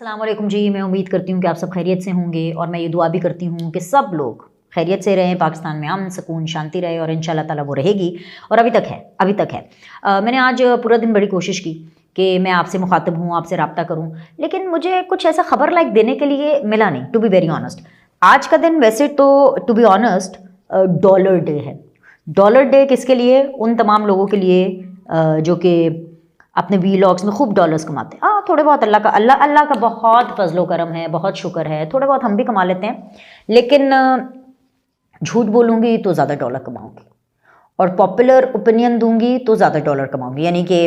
अस्सलाम वालेकुम जी। मैं उम्मीद करती हूँ कि आप सब खैरियत से होंगे और मैं ये दुआ भी करती हूँ कि सब लोग खैरियत से रहें, पाकिस्तान में अमन सुकून शांति रहे और इंशाल्लाह ताला वो रहेगी और अभी तक है। मैंने आज पूरा दिन बड़ी कोशिश की कि मैं आपसे मुखातिब हूँ, आपसे रब्ता करूँ, लेकिन मुझे कुछ ऐसा खबर लाइक देने के लिए मिला नहीं, टू बी वेरी ऑनेस्ट। आज का दिन वैसे तो to be honest dollar day है। डॉलर डे किसके लिए? उन तमाम लोगों के लिए जो कि अपने वीलॉग्स में खूब डॉलर्स कमाते हैं। थोड़े बहुत अल्लाह का बहुत फजलो करम है, बहुत शुक्र है, थोड़े बहुत हम भी कमा लेते हैं, लेकिन झूठ बोलूँगी तो ज़्यादा डॉलर कमाऊँगी और पॉपुलर ओपिनियन दूंगी तो ज़्यादा डॉलर कमाऊँगी। यानी कि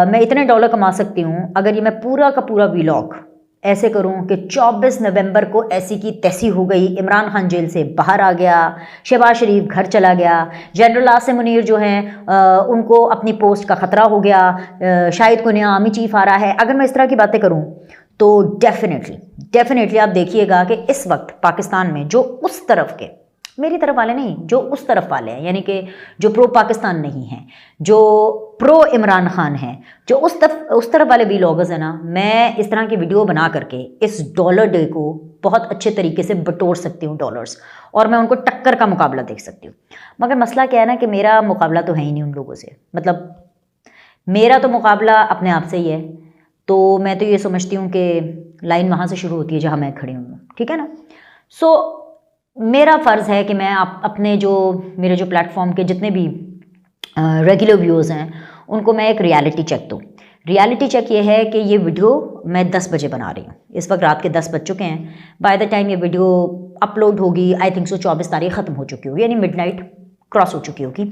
मैं इतने डॉलर कमा सकती हूँ अगर ये मैं पूरा का पूरा वीलॉग ऐसे करूं कि 24 नवंबर को ऐसी की तैसी हो गई, इमरान खान जेल से बाहर आ गया, शहबाज शरीफ घर चला गया, जनरल आसिम मुनीर जो हैं उनको अपनी पोस्ट का ख़तरा हो गया, शाहिद कुनिया आर्मी चीफ आ रहा है। अगर मैं इस तरह की बातें करूं तो डेफिनेटली आप देखिएगा कि इस वक्त पाकिस्तान में जो उस तरफ के, मेरी तरफ वाले नहीं, जो उस तरफ वाले हैं, यानी कि जो प्रो पाकिस्तान नहीं हैं, जो प्रो इमरान खान हैं, जो उस तरफ वाले वीलॉगर्स हैं ना, मैं इस तरह की वीडियो बना करके इस डॉलर डे को बहुत अच्छे तरीके से बटोर सकती हूँ डॉलर्स, और मैं उनको टक्कर का मुकाबला देख सकती हूँ। मगर मसला क्या है ना कि मेरा मुकाबला तो है ही नहीं उन लोगों से, मतलब मेरा तो मुकाबला अपने आप से ही है। तो मैं तो ये समझती हूँ कि लाइन वहाँ से शुरू होती है जहाँ मैं खड़ी हूँ, ठीक है ना। सो मेरा फ़र्ज़ है कि मैं अपने जो मेरे जो प्लेटफॉर्म के जितने भी रेगुलर व्यूअर्स हैं उनको मैं एक रियलिटी चेक दूँ। रियलिटी चेक ये है कि ये वीडियो मैं 10 बजे बना रही हूँ, इस वक्त रात के 10 बज चुके हैं। बाय द टाइम ये वीडियो अपलोड होगी आई थिंक सो 24 तारीख ख़त्म हो चुकी होगी, यानी मिडनाइट क्रॉस हो चुकी होगी।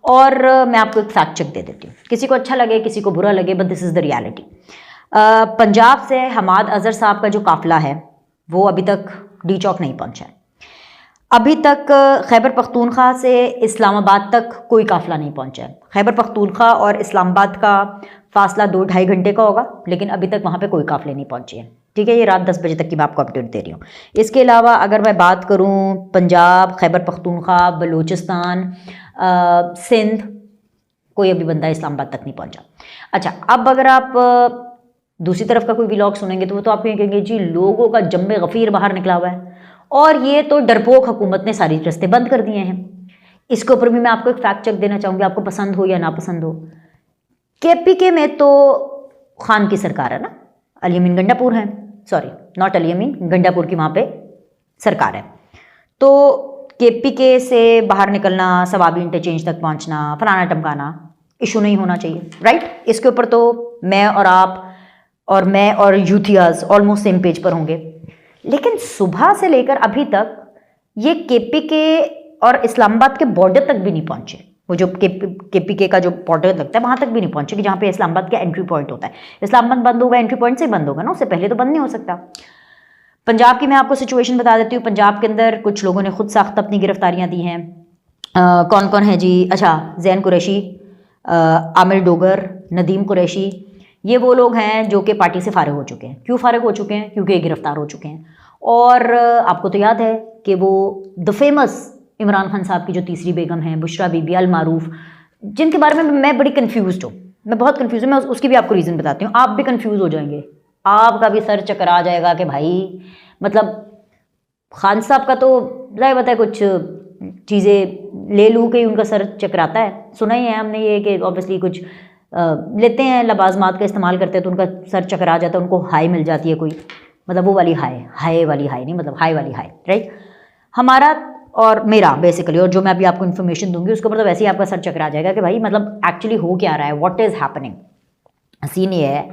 और मैं आपको एक फैक्ट चेक दे देती हूँ, किसी को अच्छा लगे किसी को बुरा लगे, but this is the reality. Punjab से हमाद अज़हर साहब का जो काफ़िला है वो अभी तक डी चौक नहीं पहुँचा है। अभी तक खैबर पख्तूनख्वा से इस्लामाबाद तक कोई काफ़िला नहीं पहुंचा है। खैबर पख्तूनख्वा और इस्लामाबाद का फासला 2-2.5 घंटे का होगा, लेकिन अभी तक वहाँ पे कोई काफ़िले नहीं पहुंचे हैं, ठीक है। ये रात 10 बजे तक की मैं आपको अपडेट दे रही हूँ। इसके अलावा अगर मैं बात करूँ पंजाब, खैबर पख्तूनख्वा, बलूचिस्तान, सिंध, कोई अभी बंदा इस्लामाबाद तक नहीं पहुँचा। अच्छा, अब अगर आप दूसरी तरफ का कोई व्लॉग सुनेंगे तो वो तो आप ये कहेंगे जी लोगों का जम्मे गफ़ीर बाहर निकला हुआ है और ये तो डरपोक हुकूमत ने सारी रस्ते बंद कर दिए हैं। इसके ऊपर भी मैं आपको एक फैक्ट चेक देना चाहूँगी, आपको पसंद हो या ना पसंद हो। केपीके में तो खान की सरकार है ना, अली अमीन गंडापुर है, सॉरी नॉट अली अमीन, गंडापुर की वहाँ पे सरकार है। तो केपीके से बाहर निकलना, सवाबी इंटरचेंज तक पहुँचना, फलाना टमकाना इशू नहीं होना चाहिए, राइट। इसके ऊपर तो मैं और आप और मैं और यूथियाज ऑलमोस्ट सेम पेज पर होंगे। लेकिन सुबह से लेकर अभी तक ये केपीके और इस्लामाबाद के बॉर्डर तक भी नहीं पहुंचे। वो जो केपीके का जो बॉर्डर लगता है वहां तक भी नहीं पहुंचे कि जहां पे इस्लामाबाद का एंट्री पॉइंट होता है। इस्लामाबाद बंद होगा, एंट्री पॉइंट से बंद होगा ना, उससे पहले तो बंद नहीं हो सकता। पंजाब की मैं आपको सिचुएशन बता देती हूँ। पंजाब के अंदर कुछ लोगों ने खुद साख्त अपनी गिरफ्तारियां दी हैं। कौन कौन है जी? अच्छा, जैन कुरैशी, आमिर डोगर, नदीम कुरैशी, ये वो लोग हैं जो कि पार्टी से फारिग हो चुके हैं। क्यों फारिग हो चुके हैं? क्योंकि ये गिरफ्तार हो चुके हैं। और आपको तो याद है कि वो द फेमस इमरान खान साहब की जो तीसरी बेगम हैं, बुशरा बीबी अल मारूफ, जिनके बारे में मैं बड़ी कंफ्यूज हूँ, मैं बहुत कंफ्यूज हूँ। मैं उसकी भी आपको रीज़न बताती हूँ, आप भी कंफ्यूज हो जाएंगे, आपका भी सर चकरा जाएगा कि भाई मतलब खान साहब का तो ज़ाहिर बताए कुछ चीज़ें ले लूँ कि उनका सर चकराता है। सुना ही है हमने ये कि ऑब्वियसली कुछ लेते हैं, लबाजमात का इस्तेमाल करते हैं तो उनका सर चकरा जाता है, उनको हाई मिल जाती है कोई, मतलब वो वाली हाई वाली हाई नहीं, मतलब हाई वाली हाई, राइट। हमारा और मेरा बेसिकली, और जो मैं अभी आपको इन्फॉर्मेशन दूंगी उसके ऊपर तो वैसे ही आपका सर चकरा जाएगा कि भाई मतलब एक्चुअली हो क्या रहा है, व्हाट इज़ हैपनिंग। सीन ये है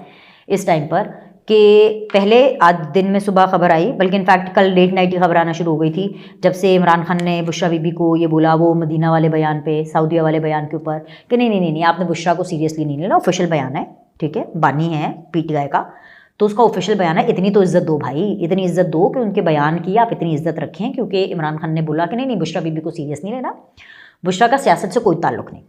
इस टाइम पर कि पहले आज दिन में सुबह खबर आई, बल्कि इनफैक्ट कल लेट नाइट ही खबर आना शुरू हो गई थी जब से इमरान खान ने बुशरा बीबी को ये बोला, वो मदीना वाले बयान पे, सऊदीया वाले बयान के ऊपर, कि नहीं आपने बुशरा को सीरियसली नहीं लेना, ऑफिशियल बयान है, ठीक है, बानी है पीटीआई का, तो उसका ऑफिशियल बयान है। इतनी तो इज्जत दो भाई, इतनी इज्जत दो कि उनके बयान की आप इतनी इज्जत रखें, क्योंकि इमरान खान ने बोला कि नहीं बुशरा बीबी को सीरियस नहीं लेना, बुशरा का सियासत से कोई ताल्लुक नहीं।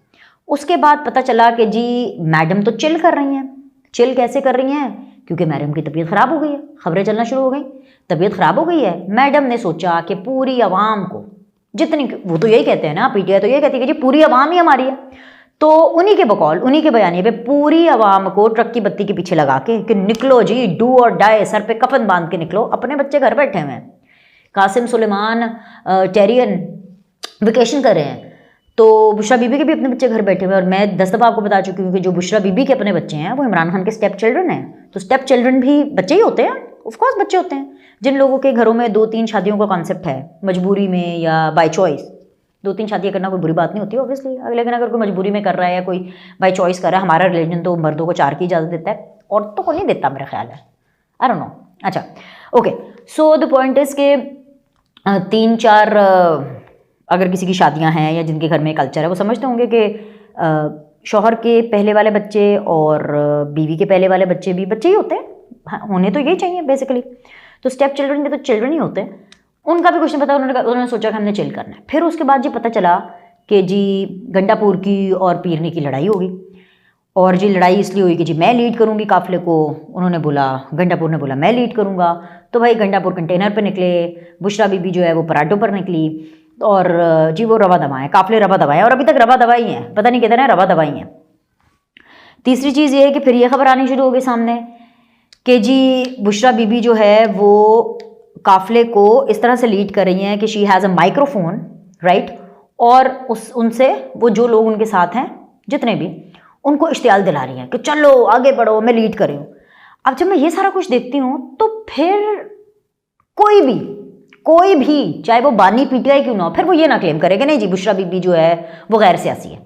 उसके बाद पता चला कि जी मैडम तो चिल कर रही हैं। चिल कैसे कर रही हैं? क्योंकि मैडम की तबीयत ख़राब हो गई है, खबरें चलना शुरू हो गई, तबीयत ख़राब हो गई है। मैडम ने सोचा कि पूरी आवाम को जितनी, वो तो यही कहते हैं ना, पीटीआई तो यही कहती है कि जी पूरी आवाम ही हमारी है, तो उन्हीं के बकौल, उन्हीं के बयानिए पे पूरी आवाम को ट्रक की बत्ती के पीछे लगा के कि निकलो जी, डू और डाई, सर पे कफन बांध के निकलो। अपने बच्चे घर बैठे हुए हैं, कासिम सुलेमान टेरियन वेकेशन कर रहे हैं, तो बुशरा बीबी के भी अपने बच्चे घर बैठे हुए हैं। और मैं 10 दफ़ा आपको बता चुकी हूँ कि जो बुशरा बीबी के अपने बच्चे हैं वो इमरान खान के स्टेप चिल्ड्रन हैं। तो स्टेप चिल्ड्रन भी बच्चे ही होते हैं, ऑफकोर्स बच्चे होते हैं। जिन लोगों के घरों में 2-3 शादियों का कॉन्सेप्ट है, मजबूरी में या बाय चॉइस, 2-3 शादियाँ करना कोई बुरी बात नहीं होती ऑब्वियसली, लेकिन अगर कोई मजबूरी में कर रहा है या कोई बाय चॉइस कर रहा है, हमारा रिलीजन तो मर्दों को 4 की इजाज़त देता है, औरतों को नहीं देता मेरा ख्याल है, आई डोंट नो। अच्छा okay, so the point is के 3-4 अगर किसी की शादियां हैं या जिनके घर में कल्चर है, वो समझते होंगे कि शौहर के पहले वाले बच्चे और बीवी के पहले वाले बच्चे भी बच्चे ही होते हैं, हाँ, होने तो यही चाहिए बेसिकली। तो स्टेप चिल्ड्रन के तो चिल्ड्रन ही होते हैं, उनका भी कुछ नहीं पता। उन्होंने सोचा कि हमने चिल करना है। फिर उसके बाद जी पता चला कि जी गंडापुर की और पीरनी की लड़ाई होगी, और जी लड़ाई इसलिए हुई कि जी मैं लीड करूँगी काफ़िले को। उन्होंने बोला, गंडापुर ने बोला मैं लीड करूँगा, तो भाई गंडापुर कंटेनर पे निकले, बुशरा बीबी जो है वो पराठों पर निकली, और जी वो रवा दवाएँ, काफ़िले रवा दवाएँ, और अभी तक रवा दवाई हैं, पता नहीं कितने हैं रवा दवाई हैं। तीसरी चीज़ ये है कि फिर ये खबर आनी शुरू हो गई सामने कि जी बुशरा बीबी जो है वो काफ़िले को इस तरह से लीड कर रही हैं कि she has a microphone, right, और उनसे वो जो लोग उनके साथ हैं जितने भी, उनको इश्तियाल दिला रही हैं कि चलो आगे बढ़ो, मैं लीड कर रही हूँ। अब जब मैं ये सारा कुछ देखती हूँ तो फिर कोई भी चाहे वो बानी पीटीआई क्यों ना हो, फिर वो ये ना क्लेम करे कि नहीं जी बुशरा बीबी जो है वो गैर सियासी है।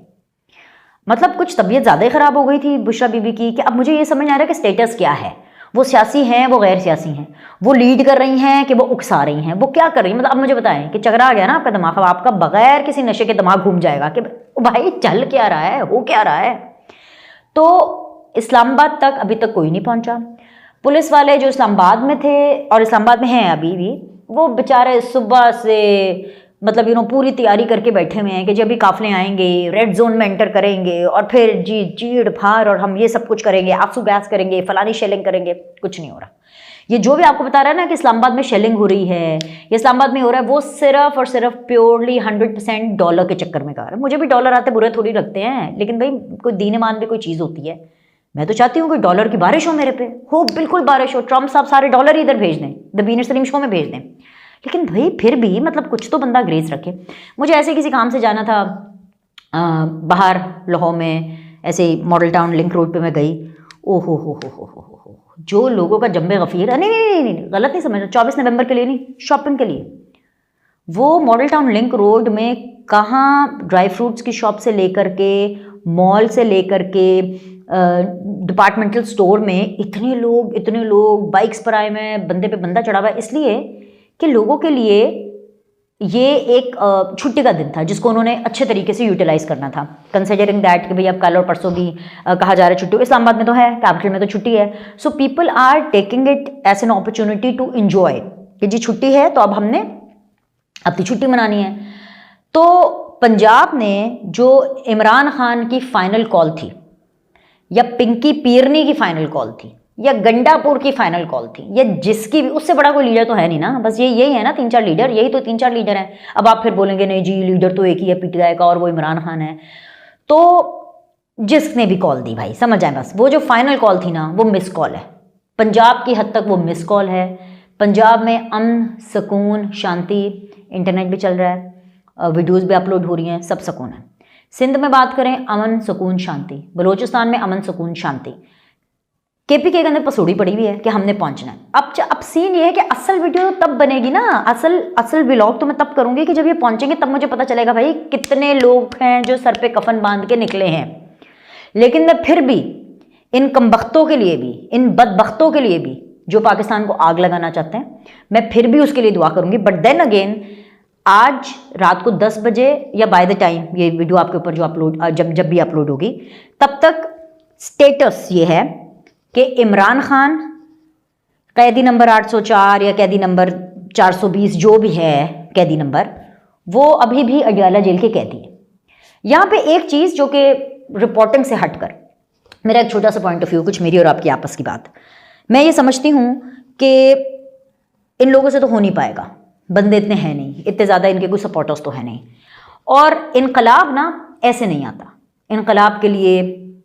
मतलब कुछ तबीयत ज़्यादा ही ख़राब हो गई थी बुशरा बीबी की कि अब मुझे ये समझ आ रहा है कि स्टेटस क्या है, वो सियासी हैं, वो गैर सियासी हैं, वो लीड कर रही हैं कि वो उकसा रही हैं, वो क्या कर रही हैं। मतलब अब मुझे बताएं कि चकरा गया ना आपका दिमाग, अब आपका बगैर किसी नशे के दिमाग घूम जाएगा कि भाई चल क्या रहा है, हो क्या रहा है। तो इस्लामाबाद तक अभी तक कोई नहीं पहुंचा। पुलिस वाले जो इस्लामाबाद में थे और इस्लामाबाद में हैं अभी भी, वो बेचारे सुबह से मतलब पूरी तैयारी करके बैठे हुए हैं कि जब भी काफिले आएंगे रेड जोन में एंटर करेंगे और फिर जी चीड़ फाड़ और हम ये सब कुछ करेंगे, आंसू गैस करेंगे, फलानी शेलिंग करेंगे। कुछ नहीं हो रहा। ये जो भी आपको बता रहा है ना कि इस्लामाबाद में शेलिंग हो रही है, ये इस्लामाबाद में हो रहा है, वो सिर्फ और सिर्फ प्योरली 100% डॉलर के चक्कर में कर रहा है। मुझे भी डॉलर आते बुरे थोड़ी लगते हैं, लेकिन भाई कोई दीन ईमान भी कोई चीज़ होती है। मैं तो चाहती हूँ कि डॉलर की बारिश हो मेरे पे, हो बिल्कुल बारिश हो, ट्रम्प साहब सारे डॉलर ही इधर भेज दें, द बीनर सलीम शो में भेज दें। लेकिन भाई फिर भी मतलब कुछ तो बंदा ग्रेस रखे। मुझे ऐसे किसी काम से जाना था बाहर लाहौर में, ऐसे मॉडल टाउन लिंक रोड पे मैं गई। ओ हो जो लोगों का जम्बे गफीर, नहीं गलत नहीं समझना, 24 नवंबर के लिए नहीं, शॉपिंग के लिए। वो मॉडल टाउन लिंक रोड में कहाँ ड्राई फ्रूट्स की शॉप से लेकर के, मॉल से लेकर के, डिपार्टमेंटल स्टोर में इतने लोग बाइक्स पर आए हुए हैं, बंदे पे बंदा चढ़ा हुआ है, इसलिए कि लोगों के लिए ये एक छुट्टी का दिन था जिसको उन्होंने अच्छे तरीके से यूटिलाइज करना था, कंसिडरिंग दैट कि भाई अब कल और परसों भी कहा जा रहा है छुट्टी। इस्लामाबाद में तो है, कैपिटल में तो छुट्टी है। So people are taking it as an opportunity to enjoy कि जी छुट्टी है तो अब हमने अपनी छुट्टी मनानी है। तो पंजाब ने जो इमरान खान की फाइनल कॉल थी, या पिंकी पीरनी की फाइनल कॉल थी, या गंडापुर की फाइनल कॉल थी, या जिसकी भी, उससे बड़ा कोई लीडर तो है नहीं ना, बस यही है ना 3-4 लीडर, यही तो 3-4 लीडर हैं। अब आप फिर बोलेंगे नहीं जी लीडर तो एक ही है पीटीआई का और वो इमरान खान है। तो जिसने भी कॉल दी भाई समझ आए, बस वो जो फाइनल कॉल थी ना वो मिस कॉल है, पंजाब की हद तक वो मिस कॉल है। पंजाब में अमन सुकून शांति, इंटरनेट भी चल रहा है, वीडियोज़ भी अपलोड हो रही हैं, सब सुकून है। सिंध में बात करें अमन सुकून शांति, बलूचिस्तान में अमन सुकून शांति। केपीके के अंदर पसोड़ी पड़ी हुई है कि हमने पहुंचना है। अब सीन ये है कि असल वीडियो तब बनेगी ना, असल व्लॉग तो मैं तब करूंगी कि जब ये पहुंचेंगे, तब मुझे पता चलेगा भाई कितने लोग हैं जो सर पे कफन बांध के निकले हैं। लेकिन मैं फिर भी इन कमबख्तों के लिए भी, इन बदबख्तों के लिए भी जो पाकिस्तान को आग लगाना चाहते हैं, मैं फिर भी उसके लिए दुआ करूंगी। बट देन अगेन आज रात को 10 बजे या बाय द टाइम ये वीडियो आपके ऊपर जो अपलोड जब भी अपलोड होगी, तब तक स्टेटस ये है कि इमरान खान कैदी नंबर 804 या कैदी नंबर 420 जो भी है कैदी नंबर, वो अभी भी अडियाला जेल के कैदी है। यहाँ पे एक चीज़ जो कि रिपोर्टिंग से हटकर मेरा एक छोटा सा पॉइंट ऑफ व्यू, कुछ मेरी और आपकी आपस की बात, मैं ये समझती हूँ कि इन लोगों से तो हो नहीं पाएगा, बंदे इतने हैं नहीं, इतने ज़्यादा इनके कोई सपोर्टर्स तो है नहीं, और इनकलाब ना ऐसे नहीं आता। इनकलाब के लिए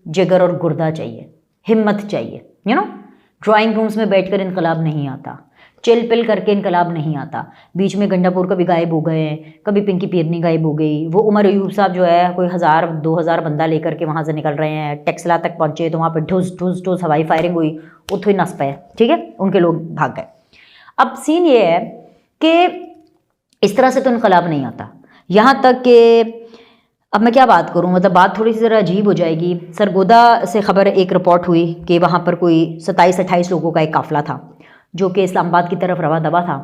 जिगर और गुर्दा चाहिए, हिम्मत चाहिए। ड्राइंग रूम्स में बैठकर इनकलाब नहीं आता, चिल पिल करके इनकलाब नहीं आता। बीच में गंडापुर कभी गायब हो गए, कभी पिंकी पियरनी गायब हो गई, वो उमर अयूब साहब जो है कोई 1000-2000 बंदा लेकर के वहाँ से निकल रहे हैं, टेक्सला तक पहुँचे तो वहाँ पर ठुस ठुस ठुस हवाई फायरिंग हुई, उतो ही नस पे, ठीक है, उनके लोग भाग गए। अब सीन ये है कि इस तरह से तो इनकलाब नहीं आता। यहाँ तक कि अब मैं क्या बात करूँ, मतलब बात थोड़ी सी ज़रा अजीब हो जाएगी। सरगोदा से खबर एक रिपोर्ट हुई कि वहाँ पर कोई 27-28 लोगों का एक काफ़िला था जो कि इस्लामाबाद की तरफ रवा दवा था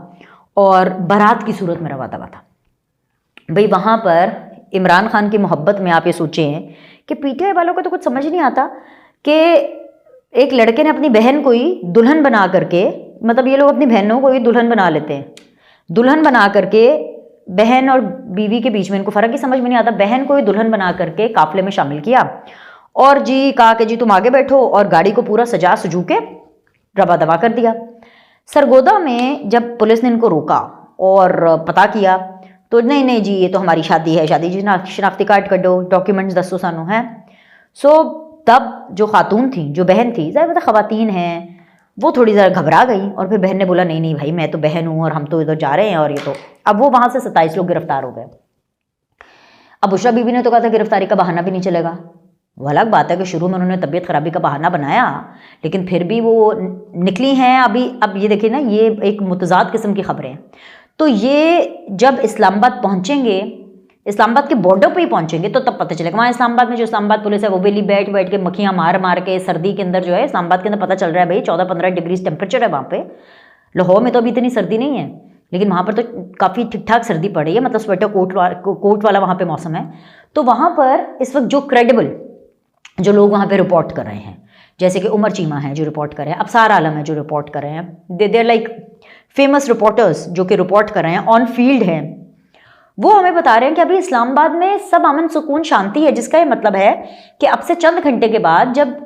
और बारात की सूरत में रवा दवा था। भाई वहाँ पर इमरान खान की मोहब्बत में आप ये सोचें कि पीटीआई वालों को तो कुछ समझ नहीं आता कि एक लड़के ने अपनी बहन को ही दुल्हन बना करके, मतलब ये लोग अपनी बहनों को ही दुल्हन बना लेते हैं, दुल्हन बना करके बहन और बीवी के बीच में इनको फ़र्क ही समझ में नहीं आता, बहन को ही दुल्हन बना करके काफ़िले में शामिल किया और जी कहा कि जी तुम आगे बैठो और गाड़ी को पूरा सजा सजू के रवा दवा कर दिया। सरगोदा में जब पुलिस ने इनको रोका और पता किया तो नहीं नहीं जी ये तो हमारी शादी है, शादी जी शनाख्ती कार्ड कर दो, डॉक्यूमेंट्स दसो सानू हैं। सो तब जो खातून थी, जो बहन थी, ज़ाहिर बात है ख़वातीन हैं, वो थोड़ी ज़रा घबरा गई और फिर बहन ने बोला नहीं नहीं भाई मैं तो बहन हूँ और हम तो इधर जा रहे हैं और ये तो, अब वो वहाँ से 27 लोग गिरफ्तार हो गए। अब बुशरा बीबी ने तो कहा था गिरफ्तारी का बहाना भी नहीं चलेगा। वो अलग बात है कि शुरू में उन्होंने तबीयत खराबी का बहाना बनाया, लेकिन फिर भी वो निकली हैं अभी। अब ये देखिए ना, ये एक मुतज़ाद किस्म की खबरें हैं। तो ये जब इस्लामाबाद पहुँचेंगे, इस्लामाबाद के बॉर्डर पे ही पहुँचेंगे तो तब पता चलेगा। वहाँ इस्लामाबाद में जो इस्लामाबाद पुलिस है वो बेली बैठ बैठ के मक्खियाँ मार मार के सर्दी के अंदर जो है, इस्लामाबाद के अंदर पता चल रहा है भाई 14-15 डिग्री टेम्परेचर है वहाँ पे। लाहौर में तो अभी इतनी सर्दी नहीं है, लेकिन वहाँ पर तो काफ़ी ठीक ठाक सर्दी पड़ रही है, मतलब स्वेटर कोट वाला वहाँ पे मौसम है। तो वहाँ पर इस वक्त जो क्रेडिबल जो लोग वहाँ पे रिपोर्ट कर रहे हैं, जैसे कि उमर चीमा है जो रिपोर्ट कर रहे हैं, अफसार आलम है जो रिपोर्ट कर रहे हैं, they are like famous reporters जो कि रिपोर्ट कर रहे हैं, ऑन फील्ड हैं, वो हमें बता रहे हैं कि अभी इस्लामाबाद में सब अमन सुकून शांति है। जिसका ये मतलब है कि अब से चंद घंटे के बाद जब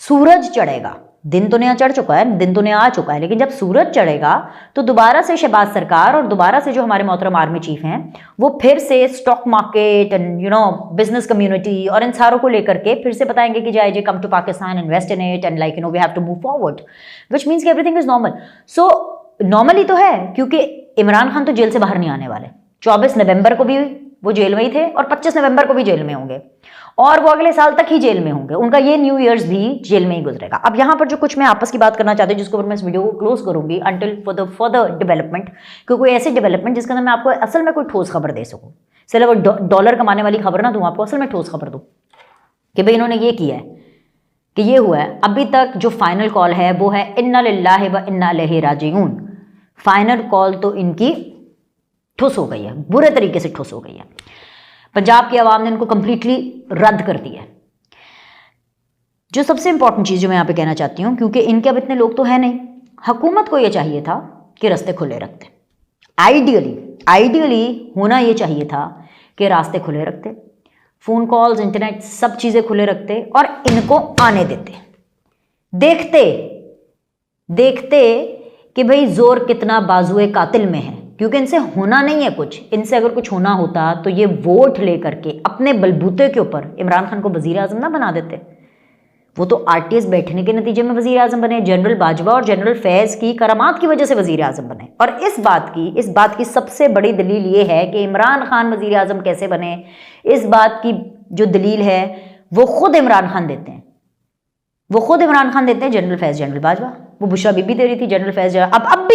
सूरज चढ़ेगा, दिन तो नया चढ़ चुका है, दिन तो नया आ चुका है, लेकिन जब सूरज चढ़ेगा तो दोबारा से शहबाज सरकार और दोबारा से जो हमारे मोहतरम आर्मी चीफ हैं वो फिर से stock market and business community और इन सारों को लेकर के फिर से बताएंगे कि जाए come to Pakistan, invest in it and like we have to move forward, which means कि everything is normal. So normally तो है क्योंकि इमरान खान तो जेल से बाहर नहीं आने वाले। 24 नवंबर को भी वो जेल में ही थे और 25 नवंबर को भी जेल में होंगे और वो अगले साल तक ही जेल में होंगे। उनका ये न्यू ईयर्स भी जेल में ही गुजरेगा। अब यहाँ पर जो कुछ मैं आपस की बात करना चाहती हूँ, जिसके ऊपर मैं इस वीडियो को क्लोज करूंगी अंटिल फर्दर डेवलपमेंट, क्योंकि कोई ऐसी डेवलपमेंट जिसके अंदर मैं आपको असल में कोई ठोस खबर दे सकूँ, सिर्फ वो डॉलर कमाने वाली खबर ना दूँ आपको, असल में ठोस खबर दूँ कि भाई इन्होंने ये किया है, कि ये हुआ है। अभी तक जो फाइनल कॉल है वो है इन्ना लिल्लाहि व इन्ना इलैहि राजिऊन। फाइनल कॉल तो इनकी ठुस हो गई है, बुरे तरीके से ठुस हो गई है। पंजाब की आवाम ने इनको कंप्लीटली रद्द कर दिया है। जो सबसे इंपॉर्टेंट चीज़ जो मैं यहाँ पे कहना चाहती हूँ, क्योंकि इनके अब इतने लोग तो है नहीं, हुकूमत को ये चाहिए था कि रास्ते खुले रखते। आइडियली होना ये चाहिए था कि रास्ते खुले रखते, फ़ोन कॉल्स, इंटरनेट, सब चीज़ें खुले रखते और इनको आने देते, देखते कि भाई जोर कितना बाजुए कातिल में है, क्योंकि इनसे होना नहीं है कुछ। इनसे अगर कुछ होना होता तो ये वोट लेकर के अपने बलबूते के ऊपर इमरान खान को वजीर आजम ना बना देते। वो तो आरटीएस बैठने के नतीजे में वजीर आजम बने, जनरल बाजवा और जनरल फैज़ की करामात की वजह से वजीर आजम बने। और इस बात की सबसे बड़ी दलील ये है कि इमरान खान वजीर आजम कैसे बने, इस बात की जो दलील है वो खुद इमरान खान देते हैं। जनरल फैज़, जनरल बाजवा, वो बुशरा बीबी दे रही थी, जनरल फैज़। अब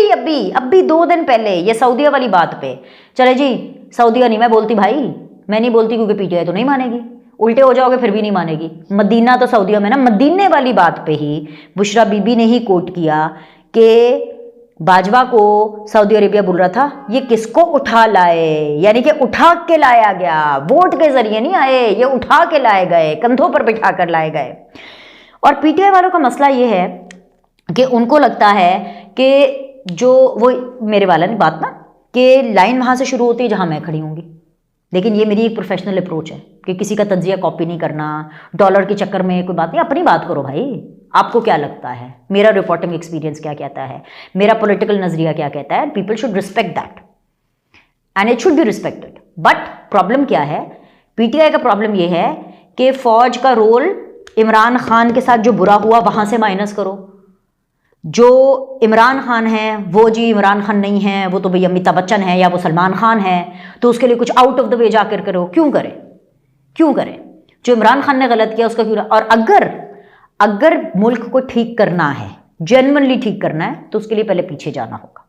भी 2 दिन पहले ये सऊदीया वाली बात पे, चले जी सऊदीया नहीं मैं बोलती भाई, मैं नहीं बोलती क्योंकि पीटीआई तो नहीं मानेगी, उल्टे हो जाओगे फिर भी नहीं मानेगी। मदीना तो सऊदीया में ना, मदीने वाली बात पे ही बुशरा बीबी ने ही कोट किया कि बाजवा को सऊदी अरेबिया बोल रहा था ये किसको उठा लाए, यानी कि उठा के लाया गया, वोट के जरिए नहीं आए, ये उठा के लाए गए, कंधों पर बिठा कर लाए गए। और पीटीआई वालों का मसला ये है कि उनको लगता है कि जो वो मेरे वाला नहीं बात ना, कि लाइन वहाँ से शुरू होती है जहाँ मैं खड़ी होंगी। लेकिन ये मेरी एक प्रोफेशनल अप्रोच है कि किसी का तज्जिया कॉपी नहीं करना, डॉलर के चक्कर में कोई बात नहीं, अपनी बात करो भाई। आपको क्या लगता है, मेरा रिपोर्टिंग एक्सपीरियंस क्या कहता है, मेरा पॉलिटिकल नजरिया क्या कहता है, people should respect that and it should be respected. But problem क्या है, पीटीआई का प्रॉब्लम ये है कि फौज का रोल इमरान खान के साथ जो बुरा हुआ वहां से माइनस करो, जो इमरान खान है वो जी इमरान खान नहीं है, वो तो भाई अमिताभ बच्चन है या वो सलमान खान है, तो उसके लिए कुछ आउट ऑफ द वे जाकर करो। क्यों करें, क्यों करें? जो इमरान खान ने गलत किया उसका क्यों? और अगर मुल्क को ठीक करना है, जेन्युइनली ठीक करना है, तो उसके लिए पहले पीछे जाना होगा।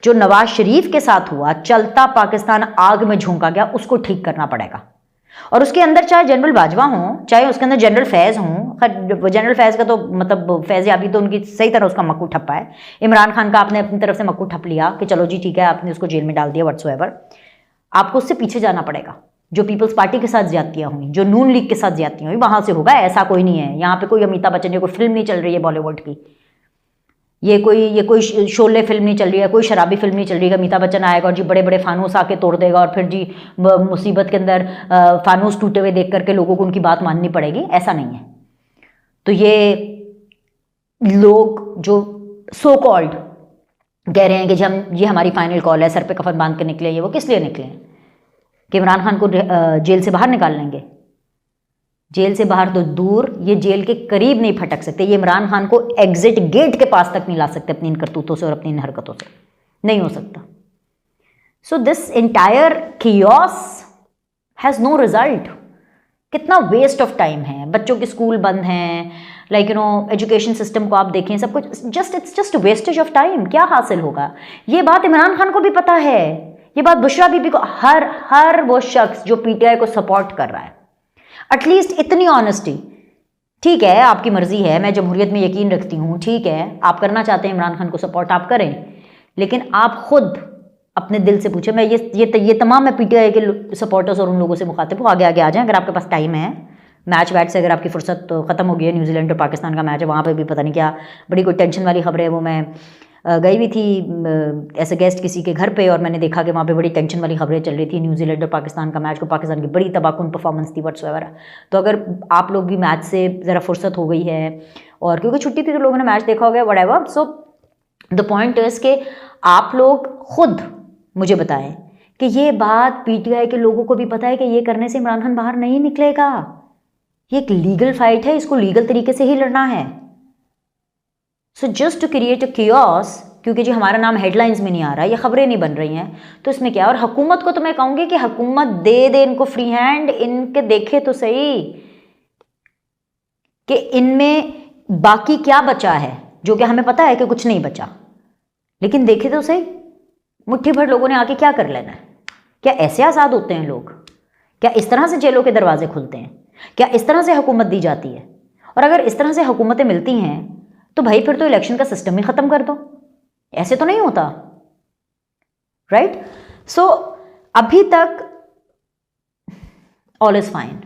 जो नवाज शरीफ के साथ हुआ, चलता पाकिस्तान आग में झोंका गया, उसको ठीक करना पड़ेगा। और उसके अंदर चाहे जनरल बाजवा हो, चाहे उसके अंदर जनरल फैज़ हो, जनरल फैज़ का तो मतलब फैज़ याबी तो उनकी सही तरह उसका मक्कू ठप्पा है। इमरान खान का आपने अपनी तरफ से मक्कू ठप लिया कि चलो जी ठीक है, आपने उसको जेल में डाल दिया, व्हाट्सोएवर। आपको उससे पीछे जाना पड़ेगा। जो पीपल्स पार्टी के साथ ज्यादतियां हुई, जो नून लीग के साथ ज्यादतियां हुई, वहां से होगा। ऐसा कोई नहीं है यहाँ पे कोई अमिताभ बच्चन, कोई फिल्म नहीं चल रही है बॉलीवुड की, ये कोई शोले फिल्म नहीं चल रही है, कोई शराबी फिल्म नहीं चल रही है। अमिताभ बच्चन आएगा और जी बड़े बड़े फानूस आके तोड़ देगा और फिर जी मुसीबत के अंदर फानूस टूटे हुए देख करके लोगों को उनकी बात माननी पड़ेगी, ऐसा नहीं है। तो ये लोग जो सो कॉल्ड कह रहे हैं कि जब ये हमारी फाइनल कॉल है, सर पे कफन बांध के निकले, ये वो किस लिए निकले हैं? कि इमरान खान को जेल से बाहर निकाल लेंगे? जेल से बाहर तो दूर, ये जेल के करीब नहीं फटक सकते, ये इमरान खान को एग्जिट गेट के पास तक नहीं ला सकते अपनी इन करतूतों से और अपनी इन हरकतों से, नहीं हो सकता। So this entire chaos has no result. कितना वेस्ट ऑफ टाइम है, बच्चों के स्कूल बंद हैं, like you know education system को आप देखें, सब कुछ it's just wastage of time. क्या हासिल होगा? ये बात इमरान खान को भी पता है, ये बात बुशरा बीबी को, हर वो शख्स जो पीटीआई को सपोर्ट कर रहा है, एटलीस्ट इतनी ऑनेस्टी। ठीक है, आपकी मर्जी है, मैं जमहूरियत में यकीन रखती हूँ, ठीक है, आप करना चाहते हैं इमरान खान को सपोर्ट, आप करें, लेकिन आप खुद अपने दिल से पूछे। मैं ये तमाम मैं पीटीआई के सपोर्टर्स और उन लोगों से मुखातिब हूँ, आगे आ जाएं अगर आपके पास टाइम है। मैच वैच से अगर आपकी फुर्सत तो ख़त्म हो गई है, न्यूजीलैंड और पाकिस्तान का मैच है, वहाँ पे भी पता नहीं क्या बड़ी कोई टेंशन वाली खबर है। वो मैं गई हुई थी ऐसे गेस्ट किसी के घर पे, और मैंने देखा कि वहाँ पे बड़ी टेंशन वाली खबरें चल रही थी न्यूजीलैंड और पाकिस्तान का मैच को, पाकिस्तान की बड़ी तबाहकुन परफॉर्मेंस थी व्हाट्सएवर। तो अगर आप लोग भी मैच से ज़रा फुर्सत हो गई है, और क्योंकि छुट्टी थी तो लोगों ने मैच देखा हो गया, whatever. So the point is कि आप लोग खुद मुझे बताएं कि ये बात पीटीआई के लोगों को भी पता है कि ये करने से इमरान खान बाहर नहीं निकलेगा। ये एक लीगल फाइट है, इसको लीगल तरीके से ही लड़ना है। So just to create a chaos, क्योंकि जो हमारा नाम हेडलाइंस में नहीं आ रहा, ये खबरें नहीं बन रही हैं, तो इसमें क्या? और हुकूमत को तो मैं कहूँगी कि हुकूमत दे इनको फ्री हैंड, इनके देखे तो सही कि इनमें बाकी क्या बचा है, जो कि हमें पता है कि कुछ नहीं बचा, लेकिन देखे तो सही मुट्ठी भर लोगों ने आके क्या कर लेना है। क्या ऐसे आज़ाद होते हैं लोग? क्या इस तरह से जेलों के दरवाजे खुलते हैं? क्या इस तरह से हुकूमत दी जाती है? और अगर इस तरह से हुकूमतें मिलती हैं तो भाई फिर तो इलेक्शन का सिस्टम ही ख़त्म कर दो, ऐसे तो नहीं होता, राइट? सो अभी तक ऑल इज़ फाइन,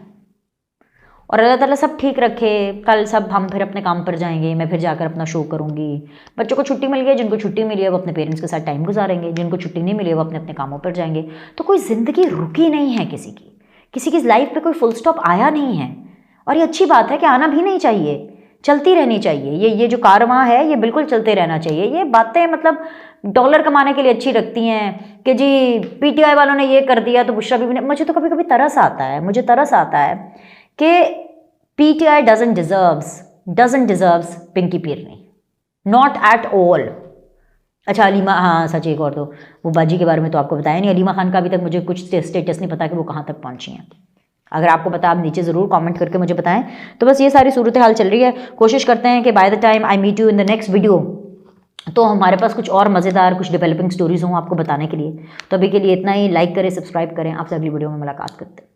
और अल्लाह ताला सब ठीक रखे। कल सब हम फिर अपने काम पर जाएंगे, मैं फिर जाकर अपना शो करूँगी। बच्चों को छुट्टी मिल गई, जिनको छुट्टी मिली है वो अपने पेरेंट्स के साथ टाइम गुजारेंगे, जिनको छुट्टी नहीं मिली है वो अपने अपने कामों पर जाएंगे। तो कोई ज़िंदगी रुकी नहीं है किसी की लाइफ पे कोई फुल स्टॉप आया नहीं है, और ये अच्छी बात है कि आना भी नहीं चाहिए, चलती रहनी चाहिए। ये जो कारवां है ये बिल्कुल चलते रहना चाहिए। ये बातें मतलब डॉलर कमाने के लिए अच्छी लगती हैं कि जी पीटीआई वालों ने ये कर दिया तो बुशरा बीबी ने, मुझे तो कभी कभी तरस आता है, कि PTI doesn't deserves Pinky Peerni, not at all. अच्छा अलीमा, हाँ सच एक और तो वो बाजी के बारे में तो आपको बताया नहीं, अलीमा खान का अभी तक मुझे कुछ स्टेटस नहीं पता कि वो कहाँ तक पहुँची हैं। अगर आपको पता आप नीचे ज़रूर कमेंट करके मुझे बताएं। तो बस ये सारी सूरत हाल चल रही है। कोशिश करते हैं कि by the time I meet you in the next video तो हमारे पास कुछ और मज़ेदार कुछ डेवलपिंग स्टोरीज़ हों आपको बताने के लिए। तो अभी के लिए इतना ही। लाइक करें, सब्सक्राइब करें। आपसे अगली वीडियो में मुलाकात करते हैं।